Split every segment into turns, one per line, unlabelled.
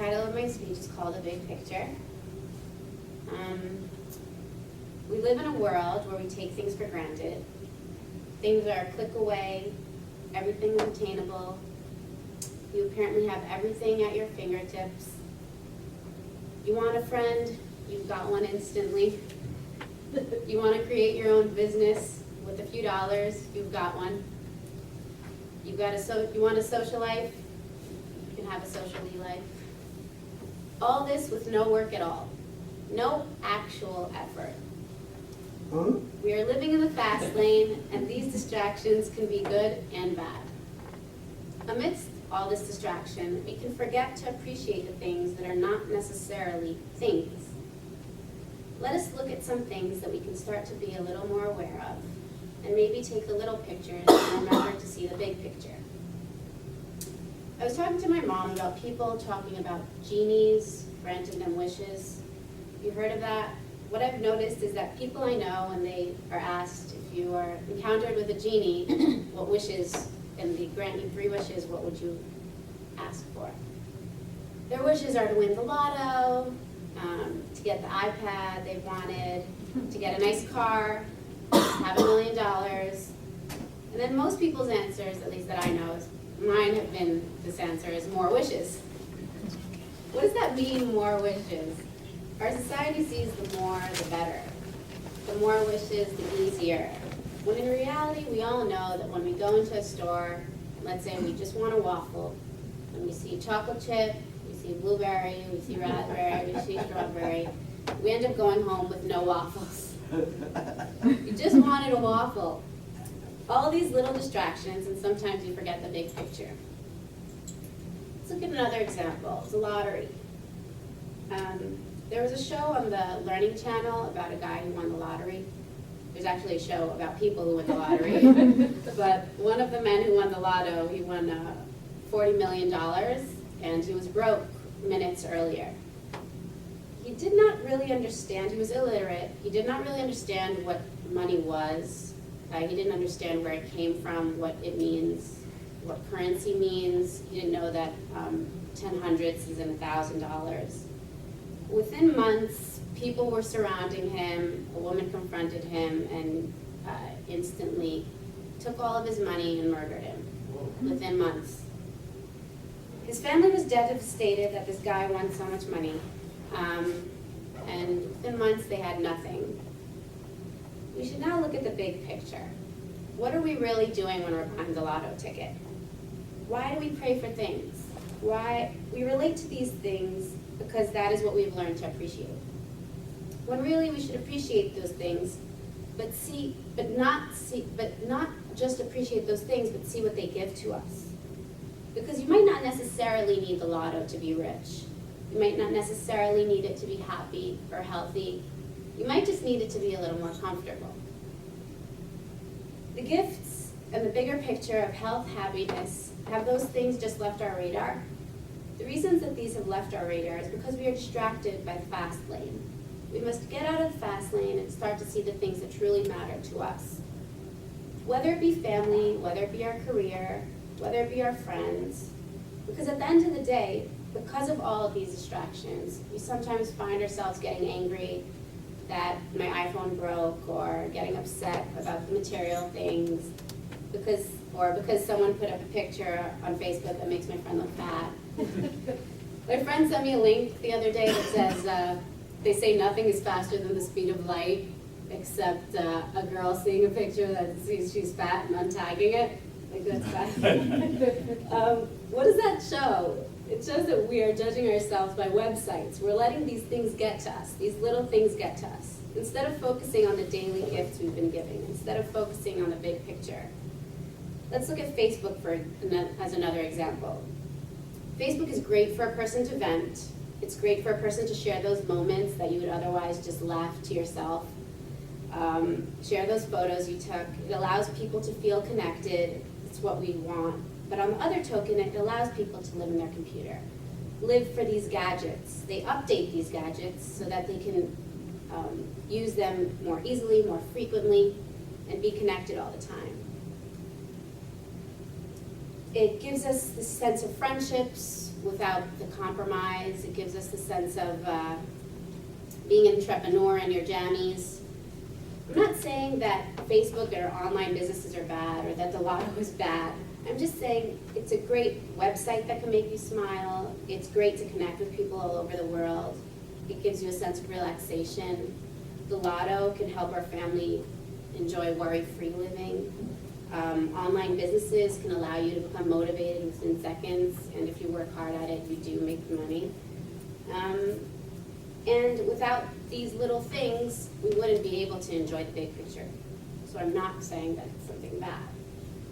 title of my speech is called A Big Picture. We live in a world where we take things for granted. Things are a click away, everything is attainable. You apparently have everything at your fingertips. You want a friend, you've got one instantly. You want to create your own business with a few dollars, you've got one. You want a social life, you can have a socially life. All this with no work at all, no actual effort. We are living in the fast lane, and these distractions can be good and bad. Amidst all this distraction, we can forget to appreciate the things that are not necessarily things. Let us look at some things that we can start to be a little more aware of, and maybe take the little pictures and remember to see the big picture. I was talking to my mom about people talking about genies, granting them wishes. You heard of that? What I've noticed is that people I know, when they are asked if you are encountered with a genie, what wishes, and they grant you 3 wishes, what would you ask for? Their wishes are to win the lotto, to get the iPad they wanted, to get a nice car, have $1 million. And then most people's answers, at least that I know, mine have been, this answer is more wishes. What does that mean, more wishes? Our society sees the more, the better. The more wishes, the easier. When in reality, we all know that when we go into a store, let's say we just want a waffle, and we see chocolate chip, we see blueberry, we see raspberry, we see strawberry, we end up going home with no waffles. You just wanted a waffle. All these little distractions, and sometimes you forget the big picture. Let's look at another example, the lottery. There was a show on the Learning Channel about a guy who won the lottery. There's actually a show about people who win the lottery. But one of the men who won the lotto, he won $40 million, and he was broke minutes earlier. He did not really understand, he was illiterate, he did not really understand what money was. He didn't understand where it came from, what it means, what currency means. He didn't know that 10 hundredths is in $1,000. Within months, people were surrounding him. A woman confronted him and instantly took all of his money and murdered him within months. His family was devastated that this guy won so much money, and within months they had nothing. We should now look at the big picture. What are we really doing when we're buying the lotto ticket? Why do we pray for things? Why we relate to these things because that is what we've learned to appreciate. When really we should appreciate those things, but not just appreciate those things, but see what they give to us. Because you might not necessarily need the lotto to be rich. You might not necessarily need it to be happy or healthy. You might just need it to be a little more comfortable. The gifts and the bigger picture of health, happiness, have those things just left our radar? The reasons that these have left our radar is because we are distracted by the fast lane. We must get out of the fast lane and start to see the things that truly matter to us. Whether it be family, whether it be our career, whether it be our friends. Because at the end of the day, because of all of these distractions, we sometimes find ourselves getting angry that my iPhone broke, or getting upset about the material things, because someone put up a picture on Facebook that makes my friend look fat. My friend sent me a link the other day that says, they say nothing is faster than the speed of light, except a girl seeing a picture that sees she's fat and untagging it. Like, that's fast. What does that show? It shows that we are judging ourselves by websites. We're letting these things get to us, these little things get to us, instead of focusing on the daily gifts we've been giving, instead of focusing on the big picture. Let's look at Facebook as another example. Facebook is great for a person to vent. It's great for a person to share those moments that you would otherwise just laugh to yourself. Share those photos you took. It allows people to feel connected. It's what we want. But on the other token, it allows people to live in their computer, live for these gadgets. They update these gadgets so that they can use them more easily, more frequently, and be connected all the time. It gives us this sense of friendships, without the compromise. It gives us the sense of being an entrepreneur in your jammies. I'm not saying that Facebook or online businesses are bad or that the lotto is bad. I'm just saying it's a great website that can make you smile. It's great to connect with people all over the world. It gives you a sense of relaxation. The lotto can help our family enjoy worry-free living. Online businesses can allow you to become motivated within seconds, and if you work hard at it, you do make money. And without these little things, we wouldn't be able to enjoy the big picture. So I'm not saying that it's something bad.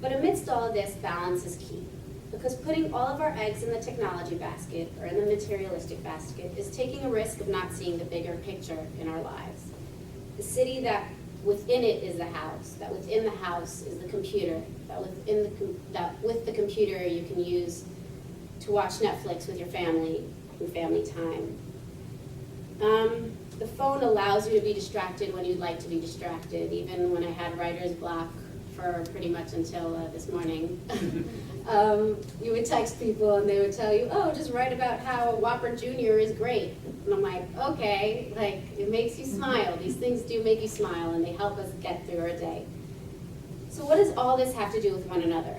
But amidst all of this, balance is key. Because putting all of our eggs in the technology basket or in the materialistic basket is taking a risk of not seeing the bigger picture in our lives. The city that within it is the house, that within the house is the computer, that with the computer you can use to watch Netflix with your family and family time. The phone allows you to be distracted when you'd like to be distracted, even when I had writer's block for pretty much until this morning. You would text people and they would tell you, oh, just write about how Whopper Jr. is great. And I'm like, okay, like it makes you smile. These things do make you smile and they help us get through our day. So what does all this have to do with one another?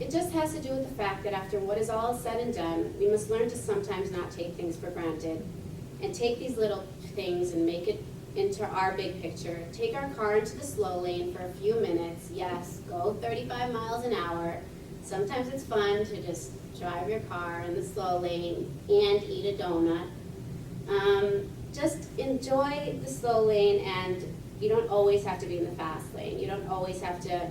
It just has to do with the fact that after what is all said and done, we must learn to sometimes not take things for granted and take these little things and make it into our big picture. Take our car into the slow lane for a few minutes. Yes, go 35 miles an hour. Sometimes it's fun to just drive your car in the slow lane and eat a donut. Just enjoy the slow lane, and you don't always have to be in the fast lane. You don't always have to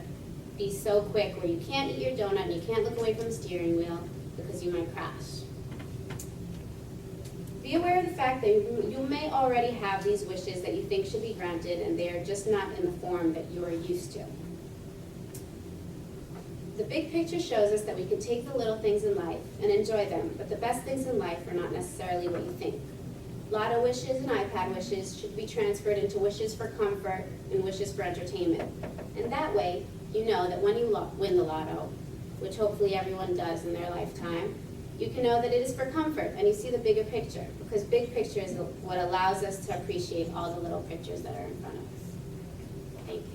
be so quick where you can't eat your donut and you can't look away from the steering wheel because you might crash. Be aware of the fact that you may already have these wishes that you think should be granted, and they are just not in the form that you are used to. The big picture shows us that we can take the little things in life and enjoy them, but the best things in life are not necessarily what you think. Lotto wishes and iPad wishes should be transferred into wishes for comfort and wishes for entertainment. And that way, you know that when you win the lotto, which hopefully everyone does in their lifetime, you can know that it is for comfort and you see the bigger picture, because big picture is what allows us to appreciate all the little pictures that are in front of us. Thank you.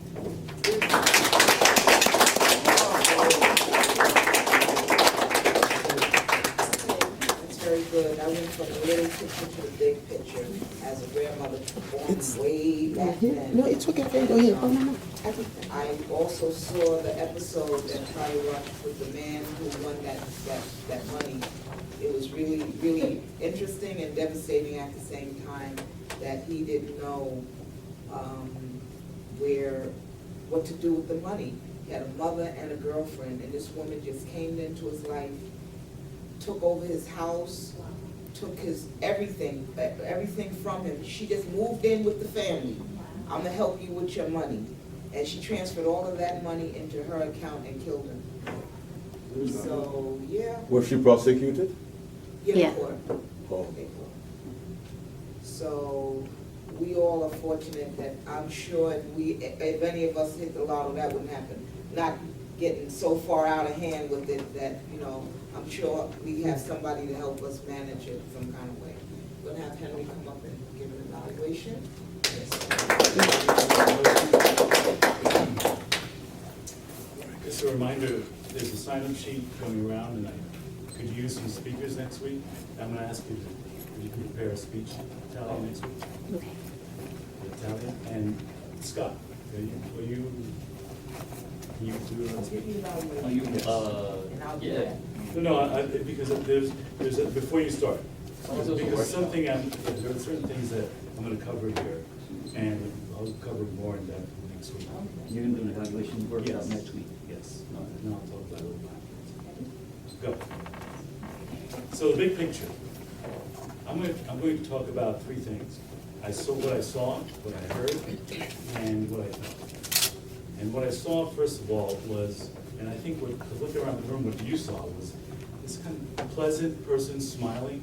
That's very good. I went from the little picture to the big picture as a grandmother born way back then.
No, it's okay. Go ahead. Oh, no.
I also saw the episode that Charlie watched with the man who won that money. It was really, really interesting and devastating at the same time that he didn't know what to do with the money. He had a mother and a girlfriend, and this woman just came into his life, took over his house, took his everything from him. She just moved in with the family. I'm gonna help you with your money. And she transferred all of that money into her account and killed him. So, yeah.
Was she prosecuted?
Yeah.
Court.
Oh.
So, we all are fortunate that I'm sure if any of us hit the lotto, that wouldn't happen. Not getting so far out of hand with it that, I'm sure we have somebody to help us manage it some kind of way. We'll have Henry come up and give an evaluation.
Just a reminder, there's a sign-up sheet going around, and I could use some speakers next week. I'm going to ask you to prepare a speech, Talia, next week.
Okay.
Talia and Scott, can you do it?
Let's give you an evaluation.
You,
And I'll do
yeah.
that.
No, because there's a, before you start, because something, there are certain things that I'm going to cover here, and I'll cover more in depth next week.
You're gonna do an evaluation workshop
Yes.
next week?
Yes, no, I'll talk about it a little bit. Go. So the big picture. I'm going to talk about three things. What I saw, what I heard, and what I felt. And what I saw, first of all, was, and I think looking around the room, what you saw was this kind of pleasant person smiling,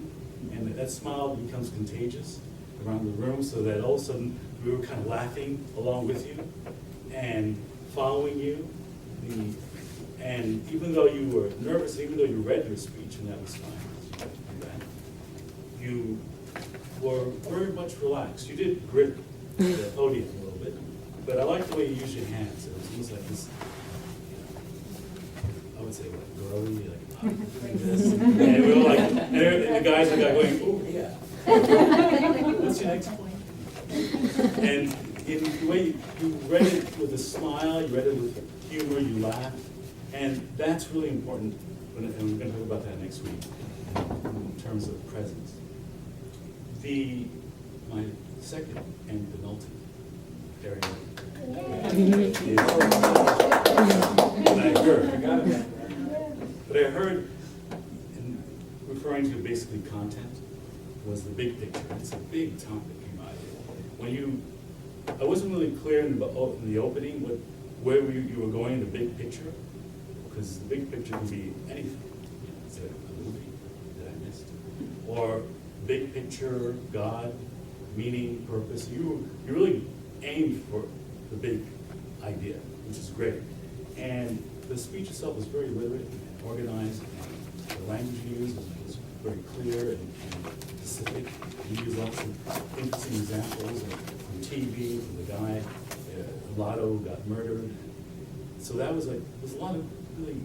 and that smile becomes contagious around the room, so that all of a sudden we were kind of laughing along with you and following you. And even though you were nervous, even though you read your speech, and that was fine, you were very much relaxed. You did grip the podium a little bit, but I like the way you use your hands. It was almost like this, I would say, like girly, like this. And we were like, and the guys are going, oh, yeah. What's your next point? And in the way you read it with a smile, you read it with humor, you laughed, and that's really important, and we're going to talk about that next week, in terms of presence. My second and penultimate area is what I heard, in referring to basically content, was the big picture. It's a big topic in my opinion. I wasn't really clear in the opening where you were going in the big picture, because the big picture can be anything. Is it a movie that I missed? Or big picture, God, meaning, purpose. You really aimed for the big idea, which is great. And the speech itself was very literate and organized, and the language you used was very clear and specific. You used lots of interesting examples from TV, from the guy, Lotto got murdered. So that was there's a lot of really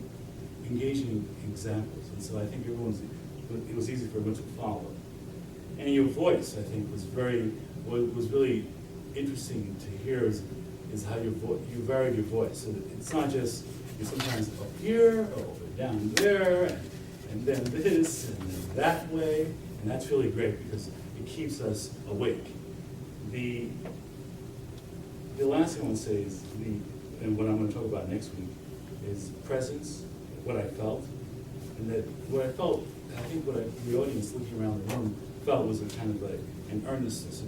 engaging examples. And so I think it was easy for everyone to follow. And your voice, I think, was really interesting to hear is how you varied your voice. So it's not just you're sometimes up here or down there, and then this and then that way, and that's really great because it keeps us awake. The last thing I want to say is and what I'm going to talk about next week is presence, what I felt, and that what I felt, and I think what the audience looking around the room felt was a kind of an earnestness,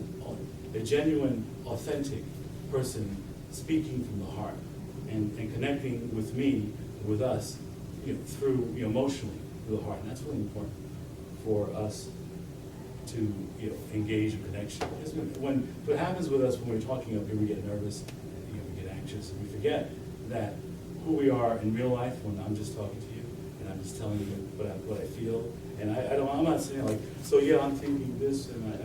a genuine, authentic person speaking from the heart and connecting with me, with us, through emotionally through the heart, and that's really important for us to engage in connection. Because what happens with us when we're talking up here, we get nervous, we get anxious, and we forget that who we are in real life when I'm just talking to you and I'm just telling you what I feel. And I'm not saying like, so yeah, I'm thinking this, and I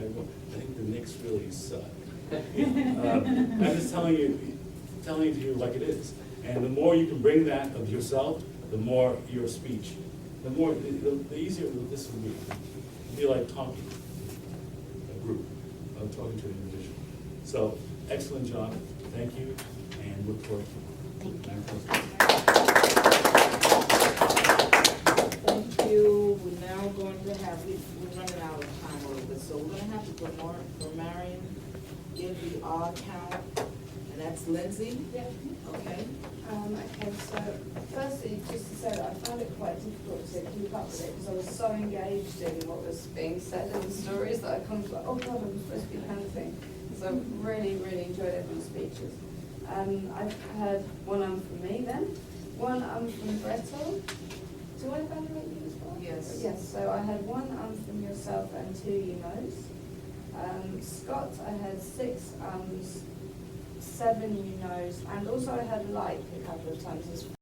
think the Knicks really suck. I'm just telling you to you like it is. And the more you can bring that of yourself, the more your speech, the easier this will be. It'll be like talking a group, talking to an individual. So excellent job, thank you, and look forward to it.
Thank you. We're now going to have, we're running out of time a little bit, so we're gonna have to put more for Marion, give the odd count, and that's Lindsay?
Yeah.
Okay.
Okay, so firstly, just to say that I found it quite difficult to keep up with it because I was so engaged in what was being said in the stories that I come to like, oh God, I'm supposed to be panicking. So I really, really enjoyed everyone's speeches. I've had one from me then, one from Gretel. Do I evaluate you as well?
Yes.
Yes, so I had one from yourself and 2 you knows. Scott, I had 6 7 you knows, and also I had like a couple of times as